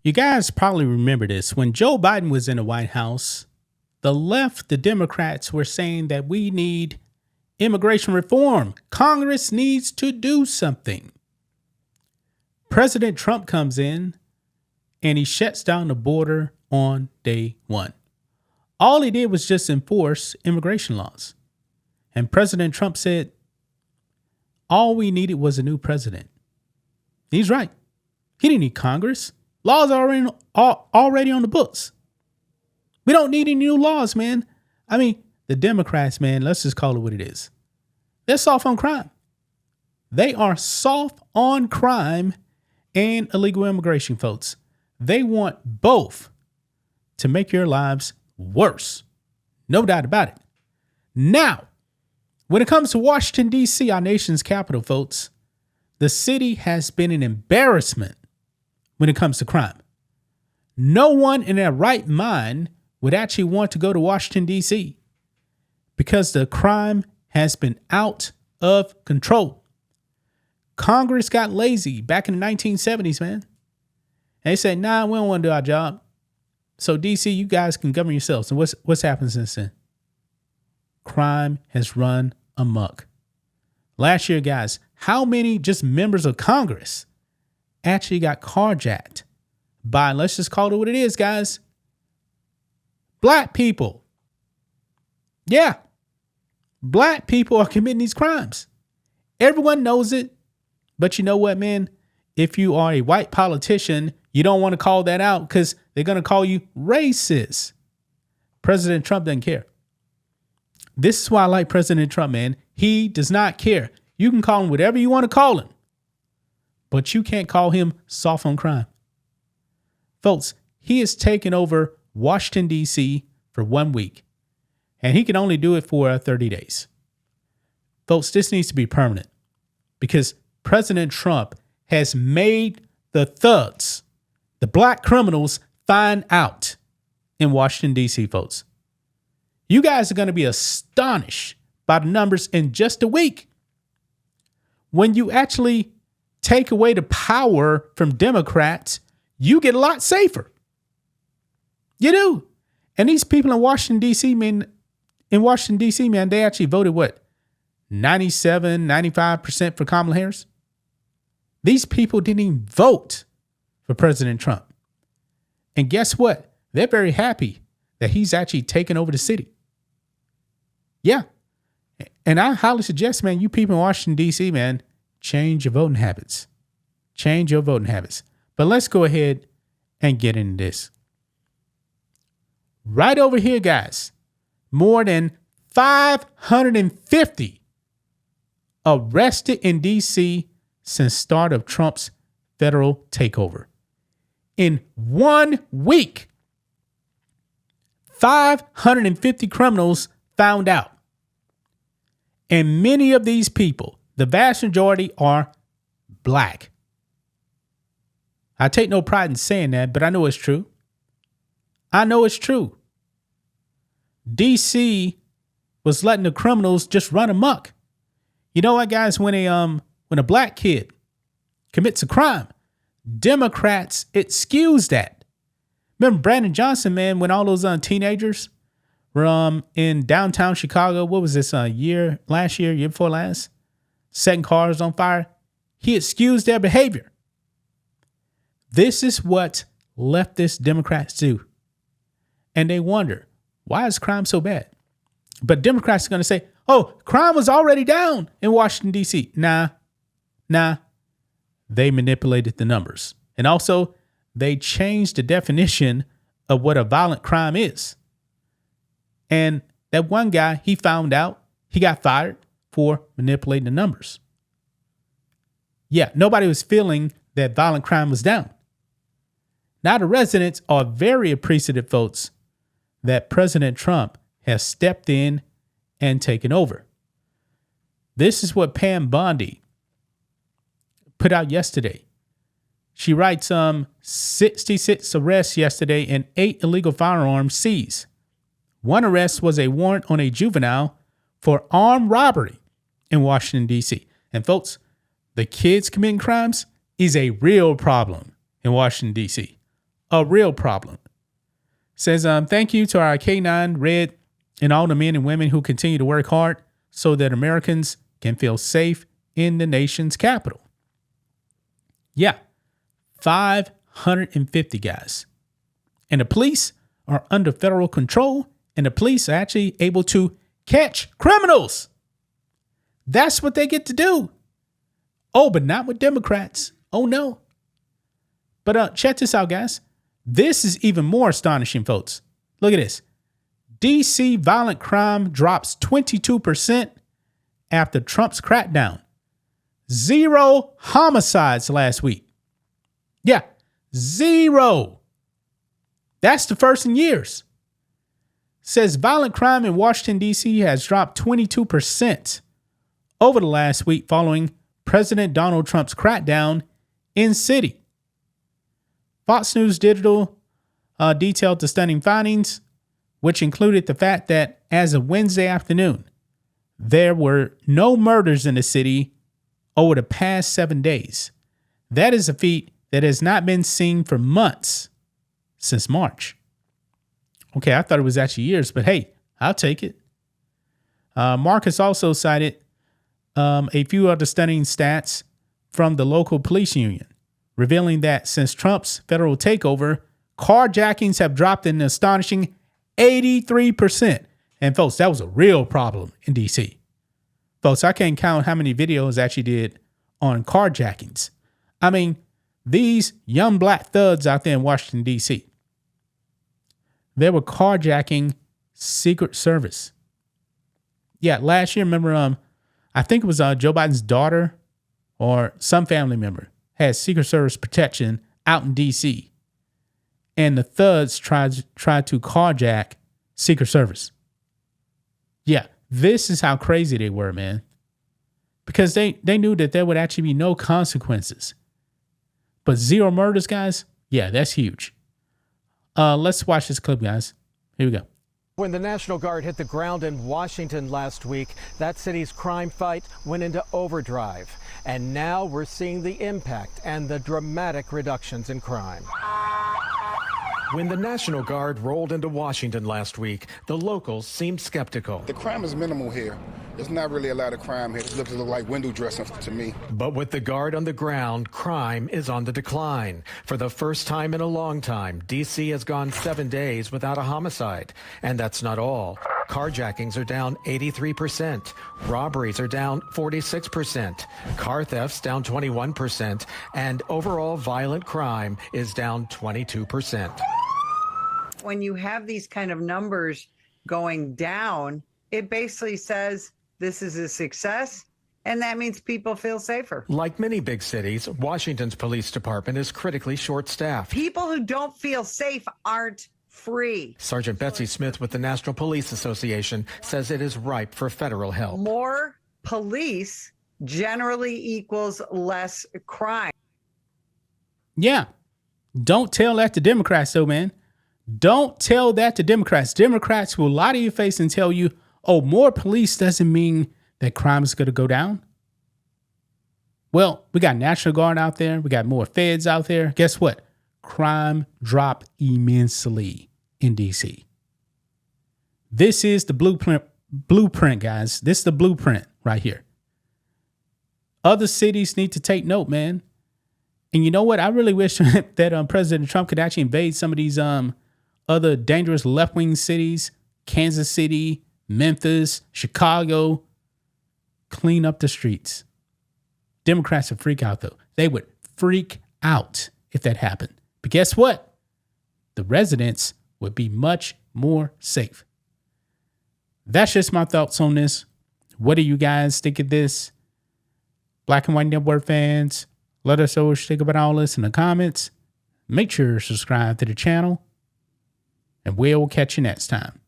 You guys probably remember this. When Joe Biden was in the White House, the left, the Democrats were saying that we need immigration reform. Congress needs to do something. President Trump comes in and he shuts down the border on day one. All he did was just enforce immigration laws. And President Trump said, all we needed was a new president. He's right. He didn't need Congress. Laws are already on the books. We don't need any new laws, man. I mean, the Democrats, man, let's just call it what it is. They're soft on crime. They are soft on crime and illegal immigration, folks. They want both to make your lives worse. No doubt about it. Now, when it comes to Washington, D.C., our nation's capital, folks, the city has been an embarrassment when it comes to crime. No one in their right mind would actually want to go to Washington, D.C. because the crime has been out of control. Congress got lazy back in the 1970s, man. They said, nah, we don't want to do our job. So D.C., you guys can govern yourselves. And what's happened since then? Crime has run amok. Last year, guys, how many just members of Congress actually got carjacked by, let's just call it what it is, guys, black people? Yeah, black people are committing these crimes. Everyone knows it. But you know what, man? If you are a white politician, you don't want to call that out because they're going to call you racist. President Trump doesn't care. This is why I like President Trump, man. He does not care. You can call him whatever you want to call him, but you can't call him soft on crime. Folks, he has taken over Washington, D.C. for 1 week, and he can only do it for 30 days. Folks, this needs to be permanent because President Trump has made the thugs, the black criminals, find out in Washington, D.C., folks. You guys are going to be astonished by the numbers in just a week. When you actually take away the power from Democrats, you get a lot safer. You do. And these people in Washington, D.C., man, they actually voted what? 97, 95% for Kamala Harris. These people didn't even vote for President Trump. And guess what? They're very happy that he's actually taken over the city. Yeah. And I highly suggest, man, you people in Washington, D.C., man, change your voting habits. Change your voting habits. But let's go ahead and get into this. Right over here, guys, more than 550 arrested in D.C. since start of Trump's federal takeover. In 1 week, 550 criminals found out. And many of these people, the vast majority, are black. I take no pride in saying that, but I know it's true. I know it's true. DC was letting the criminals just run amok. You know what, guys? When a black kid commits a crime, Democrats excuse that. Remember Brandon Johnson, man, when all those teenagers were in downtown Chicago, what was this year before last, setting cars on fire? He excused their behavior. This is what leftist Democrats do. And they wonder, why is crime so bad? But Democrats are going to say, oh, crime was already down in Washington, D.C. Nah. They manipulated the numbers. And also, they changed the definition of what a violent crime is. And that one guy, he found out, he got fired for manipulating the numbers. Yeah, nobody was feeling that violent crime was down. Now the residents are very appreciative, folks, that President Trump has stepped in and taken over. This is what Pam Bondi put out yesterday. She writes 66 arrests yesterday and 8 illegal firearms seized. One arrest was a warrant on a juvenile for armed robbery in Washington, D.C. And folks, the kids committing crimes is a real problem in Washington, D.C. a real problem. Says, thank you to our K9, Red, and all the men and women who continue to work hard so that Americans can feel safe in the nation's capital. Yeah, 550 guys. And the police are under federal control, and the police are actually able to catch criminals. That's what they get to do. Oh, but not with Democrats. Oh, no. But check this out, guys. This is even more astonishing, folks. Look at this. D.C. violent crime drops 22% after Trump's crackdown. 0 homicides last week. Yeah, 0. That's the first in years. Says violent crime in Washington, D.C. has dropped 22% over the last week following President Donald Trump's crackdown in city. Fox News Digital detailed the stunning findings, which included the fact that as of Wednesday afternoon, there were no murders in the city over the past 7 days. That is a feat that has not been seen for months since March. Okay, I thought it was actually years, but hey, I'll take it. Marcus also cited a few other stunning stats from the local police union, revealing that since Trump's federal takeover, carjackings have dropped an astonishing 83%. And folks, that was a real problem in D.C. Folks, I can't count how many videos I actually did on carjackings. I mean, these young black thugs out there in Washington, D.C., they were carjacking Secret Service. Yeah, last year, remember, I think it was Joe Biden's daughter or some family member had Secret Service protection out in D.C. And the thugs tried to carjack Secret Service. Yeah, this is how crazy they were, man. Because they knew that there would actually be no consequences. But 0 murders, guys, yeah, that's huge. Let's watch this clip, guys. Here we go. When the National Guard hit the ground in Washington last week, that city's crime fight went into overdrive. And now we're seeing the impact and the dramatic reductions in crime. When the National Guard rolled into Washington last week, the locals seemed skeptical. The crime is minimal here. There's not really a lot of crime here. It looks like window dressing to me. But with the Guard on the ground, crime is on the decline. For the first time in a long time, D.C. has gone 7 days without a homicide. And that's not all. Carjackings are down 83%. Robberies are down 46%. Car thefts down 21%. And overall violent crime is down 22%. When you have these kind of numbers going down, it basically says this is a success, and that means people feel safer. Like many big cities, Washington's police department is critically short-staffed. People who don't feel safe aren't free. Sergeant Betsy Smith with the National Police Association says it is ripe for federal help. More police generally equals less crime. Yeah. Don't tell that to Democrats, though, man. Don't tell that to Democrats. Democrats will lie to your face and tell you, oh, more police doesn't mean that crime is going to go down. Well, we got National Guard out there. We got more feds out there. Guess what? Crime dropped immensely in D.C. This is the blueprint, guys. This is the blueprint right here. Other cities need to take note, man. And you know what? I really wish that President Trump could actually invade some of these other dangerous left-wing cities, Kansas City, Memphis, Chicago, clean up the streets. Democrats would freak out, though. They would freak out if that happened. But guess what? The residents would be much more safe. That's just my thoughts on this. What do you guys think of this? Black and White Network fans, let us know what you think about all this in the comments. Make sure to subscribe to the channel. And we'll catch you next time.